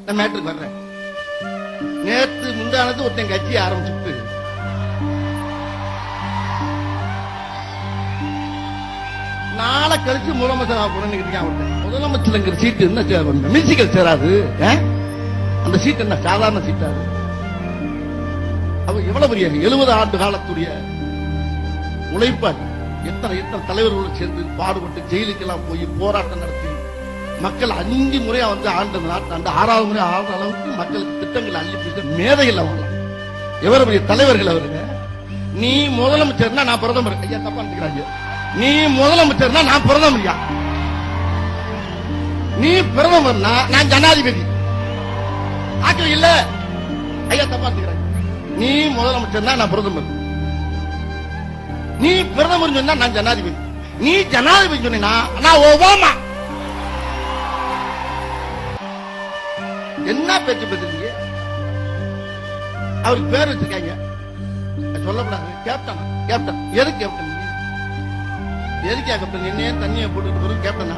நான் மேட்ருக்கு வர்றேன். நேற்று முந்தானது ஒருத்தன் கட்சி ஆரம்பிச்சுட்டு நாளை கழிச்சு முதலமைச்சர் போறேன்னு முதலமைச்சருங்கிற சீட்டு என்ன மியூசிக்கல் சேராது. அந்த சீட் என்ன சாதாரண சீட்டாது? அவ எவ்வளவு பெரிய 70 ஆண்டு காலத்துடைய உழைப்பாளி. எத்தனை எத்தனை தலைவர்களோடு சேர்ந்து பாடுபட்டு ஜெயிலுக்கெல்லாம் போய் போராட்டம் நடத்தி மக்கள் 5 முறையா வந்து ஆண்டு நாட்டு அந்த 6வது முறை ஆடுற அளவுக்கு மக்களுக்கு திட்டங்கள் அள்ளி பேச மேதைகள் அவங்களாம். எவ்வளவு பெரிய தலைவர்கள் அவருங்க. நீ முதலமைச்சர்னா நான் பிரதமர். ஐயா தப்பா நினைக்கிறாங்க. நீ முதலமைச்சர்னா நான் பிரதமர்யா. நீ பிரதமர்னா நான் ஜனாதிபதி. ஆட்கள் இல்ல. ஐயா தப்பா நினைக்கிறாங்க. நீ முதலமைச்சர்னா நான் பிரதமர். நீ பிரதமர் சொன்னா நான் ஜனாதிபதி. நீ ஜனாதிபதி சொன்னா நான் ஒபாமா. என்ன பேச்சு பேசுறீங்க? அவருக்கு பேர் வச்சிருக்காங்க சொல்லப்படாது. கேப்டன். கேப்டன் எது கேப்டன்? எதுக்கா கேப்டன்? என்னையே தண்ணியை போட்டு கேப்டனா?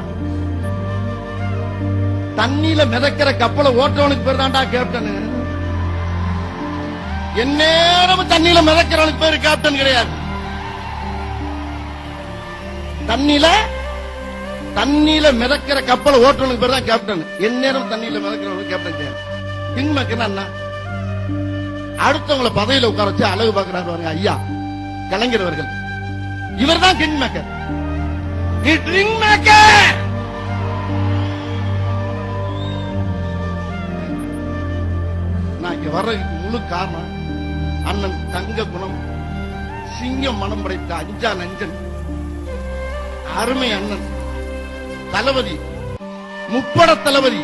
தண்ணியில மிதக்கிற கப்பலை ஓட்டுறவனுக்கு பேர் தான்டா கேப்டன். எந்நேரம் தண்ணியில மிதக்கிறவனுக்கு பேரு கேப்டன் கிடையாது. தண்ணியில மிதக்கிற கப்பலை ஓட்டுறவனுக்கு பேர் தான் கேப்டன். எந்நேரம் தண்ணியில மிதக்கிறவனுக்கு கேப்டன் கிடையாது. கிங் மேக்கர் என்ன? அடுத்தவங்களை பதவியில உட்கார வச்சு அழகு பார்க்கிறாரு ஐயா கலைஞர் அவர்கள். இவர் தான் கிங் மேக்கர். நீ ட்ரிங்க் மேக்கர். நான் இங்க வர்றதுக்கு முழு காரணம் அண்ணன் தங்க குணம், சிங்கம் மனம் படைத்த அஞ்சா நஞ்சன், அருமை அண்ணன் தளபதி, முப்பட தளபதி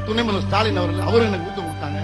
துணை முதல்வர் ஸ்டாலின் அவர்கள். அவரும் எனக்கு ஊக்கம் கொடுத்தாங்க.